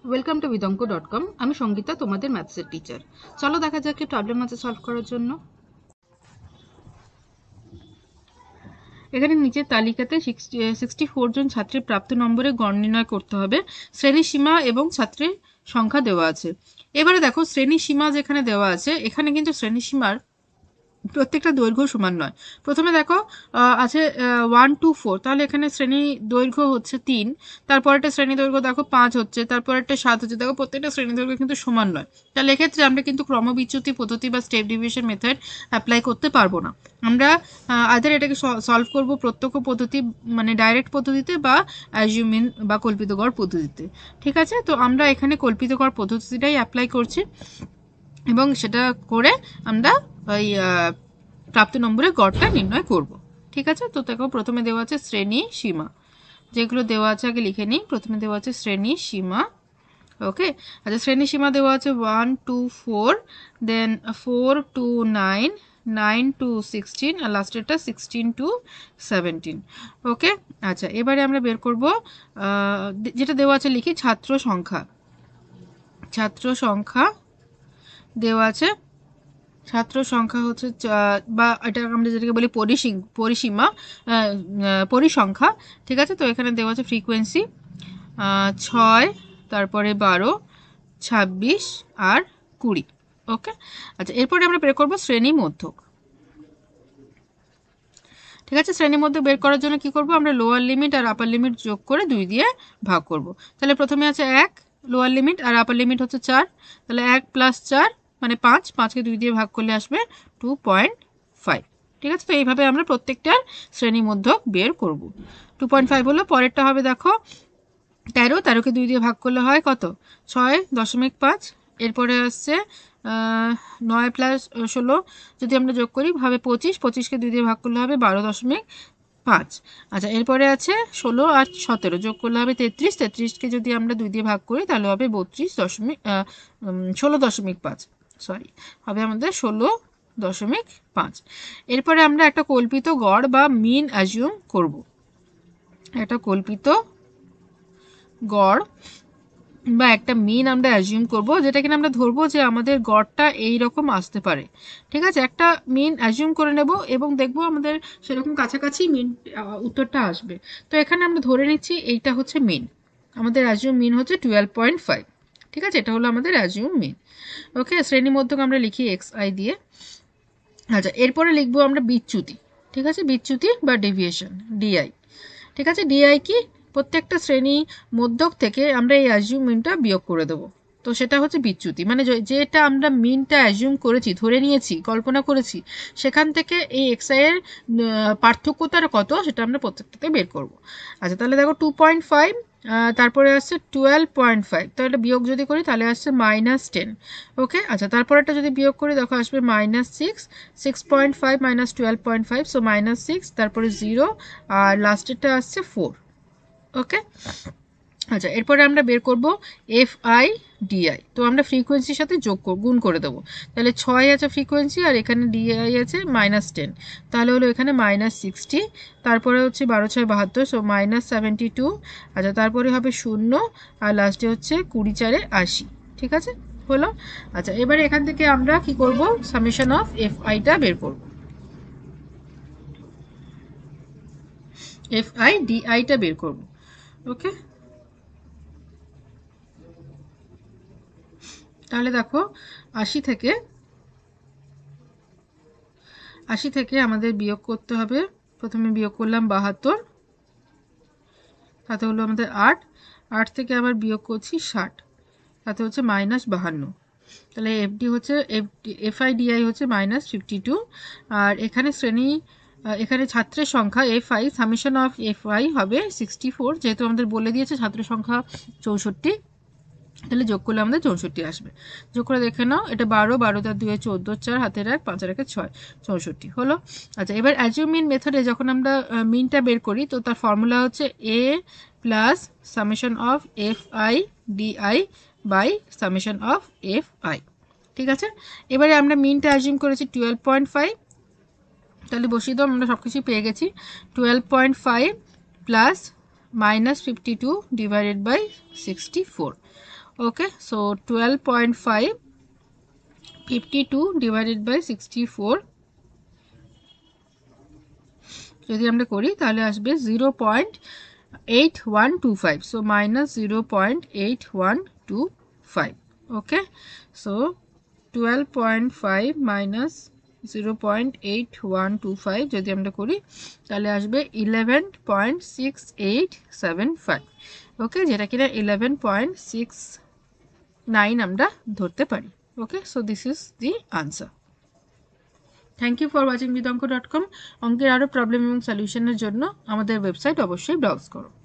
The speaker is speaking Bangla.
Welcome to বিদঙ্ক.com। আমি সঙ্গীতা, তোমাদের ম্যাথসের টিচার। চলো দেখা যাক কি প্রবলেম আছে সলভ করার জন্য। এখানে নিচের তালিকাতে 64 জন ছাত্রের প্রাপ্ত নম্বরে গড় নির্ণয় করতে হবে। শ্রেণী সীমা এবং ছাত্রের সংখ্যা দেওয়া আছে। এবারে দেখো শ্রেণী সীমা যেখানে দেওয়া আছে, এখানে কিন্তু শ্রেণী সীমার প্রত্যেকটা দৈর্ঘ্য সমান নয়। প্রথমে দেখো আছে 1 to 4, তাহলে এখানে শ্রেণী দৈর্ঘ্য হচ্ছে 3, তারপর একটা শ্রেণী দৈর্ঘ্য দেখো 5 হচ্ছে, তারপর একটা 7 হচ্ছে। দেখো প্রত্যেকটা শ্রেণী দৈর্ঘ্য কিন্তু সমান নয়। তাহলে এক্ষেত্রে আমরা কিন্তু ক্রমবিচ্যুতি পদ্ধতি বা স্টেপ ডিভিশন মেথড অ্যাপ্লাই করতে পারবো না। আমরা আদার এটাকে সলভ করব প্রত্যক্ষ পদ্ধতি মানে ডাইরেক্ট পদ্ধতিতে বা অ্যাজিউমিন বা কল্পিত গড় পদ্ধতিতে। ঠিক আছে, তো আমরা এখানে কল্পিত গড় পদ্ধতিটাই অ্যাপ্লাই করছি এবং সেটা করে আমরা ওই প্রাপ্ত নম্বরের গড়টা নির্ণয় করব। ঠিক আছে, তো দেখো প্রথমে দেওয়া আছে শ্রেণী সীমা, যেগুলো দেওয়া আছে আগে লিখে নিই। প্রথমে দেওয়া আছে শ্রেণী সীমা। ওকে, আচ্ছা শ্রেণী সীমা দেওয়া আছে 1 to 4, then 4 to 9, 9 to 16, R লাস্টেরটা 16 to 17। ওকে, আচ্ছা এবারে আমরা বের করব যেটা দেওয়া আছে লিখি ছাত্র সংখ্যা। ছাত্র সংখ্যা দেওয়া আছে, ছাত্র সংখ্যা হচ্ছে বা এটা আমরা যেটাকে বলি পরিসীমা, পরিসংখ্যা। ঠিক আছে, তো এখানে দেওয়া আছে ফ্রিকোয়েন্সি 6, তারপরে 12, 26 আর 20। ওকে, আচ্ছা এরপরে আমরা বের করব শ্রেণী মধ্যক। ঠিক আছে, শ্রেণী মধ্যক বের করার জন্য কি করব, আমরা লোয়ার লিমিট আর আপার লিমিট যোগ করে 2 দিয়ে ভাগ করব। তাহলে প্রথমে আছে 1 লোয়ার লিমিট আর আপার লিমিট হচ্ছে 4, তাহলে 1 + 4 মানে 5, 5কে 2 দিয়ে ভাগ করলে আসবে 2.5। ঠিক আছে, তো এইভাবে আমরা প্রত্যেকটার শ্রেণী মধ্যক বের করব। 2.5 হলো, পরেরটা হবে দেখো 13, 13কে 2 দিয়ে ভাগ করলে হয় কত, 6.5। এরপরে আসছে 9 + 16 যদি আমরা যোগ করি হবে 25, 25কে 2 দিয়ে ভাগ করলে হবে 12.5। আচ্ছা এরপরে আছে 16 আর 17 যোগ করলে হবে 33, 33কে যদি আমরা 2 দিয়ে ভাগ করি তাহলে হবে 16.5, সরি হবে আমাদের 16.5। এরপরে আমরা একটা কল্পিত গড় বা মিন অ্যাজিউম করব। একটা কল্পিত গড় বা একটা মিন আমরা অ্যাজিউম করব, যেটা কিনা আমরা ধরবো যে আমাদের গড়টা এই রকম আসতে পারে। ঠিক আছে, একটা মিন অ্যাজিউম করে নেব এবং দেখবো আমাদের সেরকম কাছাকাছি মিন উত্তরটা আসবে। তো এখানে আমরা ধরে নিচ্ছি এইটা হচ্ছে মিন, আমাদের অ্যাজিউম মিন হচ্ছে 12.5। ঠিক আছে, এটা হলো আমাদের অ্যাজিউম মিন। ওকে, শ্রেণী মধ্যক আমরা লিখি xi দিয়ে। আচ্ছা এরপরে লিখবো আমরা বিচ্যুতি। ঠিক আছে, বিচ্যুতি বা ডেভিয়েশন ডিআই। ঠিক আছে, ডিআই কি, প্রত্যেকটা শ্রেণী মধ্যক থেকে আমরা এই অ্যাজিউম মিনটা বিয়োগ করে দেবো। তো সেটা হচ্ছে বিচ্যুতি, মানে যেটা আমরা মিনটা অ্যাজিউম করেছি, ধরে নিয়েছি, কল্পনা করেছি, সেখান থেকে এই এক্সআই এর পার্থক্যটা কত সেটা আমরা প্রত্যেকটাতে বের করব। আচ্ছা তাহলে দেখো 2.5, তারপরে আসছে 12.5, তো এটা বিয়োগ যদি করি তাহলে আসছে -10। ওকে, আচ্ছা তারপর একটা যদি বিয়োগ করি দেখো আসবে -6, 6.5 - 12.5, সো -6, তারপরে 0 আর লাস্টেরটা আসছে 4। ওকে, আচ্ছা এরপরে আমরা বের করব FI DI, তো আমরা ফ্রিকোয়েন্সির সাথে গুণ করে দেবো। তাহলে 6 আছে ফ্রিকোয়েন্সি আর এখানে DI আছে -10, তাহলে হলো এখানে -60, তারপরে হচ্ছে 12 6 72, সো -72। আচ্ছা তারপরে হবে 0 আর লাস্টে হচ্ছে 20 4 80। ঠিক আছে, হলো। আচ্ছা এবারে এখান থেকে আমরা কি করব, সামেশন অফ FIটা বের করব, FI DIটা বের করব। ওকে, তাহলে দেখো 80 থেকে আমাদের বিয়োগ করতে হবে। প্রথমে বিয়োগ করলাম 72, তাতে হলো আমাদের 8, 8 থেকে আবার বিয়োগ করছি 60, তাতে হচ্ছে -52। তাহলে এফডি হচ্ছে FIDI হচ্ছে -52। আর এখানে এখানে ছাত্রের সংখ্যা FI, সামেশন অফ FI হবে 64, যেহেতু আমাদের বলে দিয়েছে ছাত্র সংখ্যা 64, তাহলে যোগ করলে আমাদের 64 আসবে। যোগ করে দেখে নাও, এটা 12, 12 তার 2 14, 4 হাতের 1, 5 আর 1 6, 64 হলো। আচ্ছা এবার অ্যাজিউম মিন মেথডে যখন আমরা মিনটা বের করি, তো তার ফর্মুলা হচ্ছে A plus summation of FI DI by summation of FI। ঠিক আছে, এবারে আমরা মিনটা অ্যাজিউম করেছি 12.5, তাহলে বসিয়ে দাও, আমরা সব কিছুই পেয়ে গেছি। 12.5 plus -52 divided by 64। Okay, so 12.5 52 divided by 64 যদি আমরা করি তাহলে আসবে 0.8125, so minus 0.8125। Okay, so 12.5 minus 0.8125 যদি আমরা করি তাহলে আসবে 11.6875। ওকে, যেটা কিনা 11.69 আমরা ধরতে পারি। Okay, so this is the answer. Thank you for watching বিদঙ্ক.com। অঙ্কের আরও প্রবলেম এবং সলিউশনের জন্য আমাদের ওয়েবসাইট অবশ্যই ব্রাউজ করো।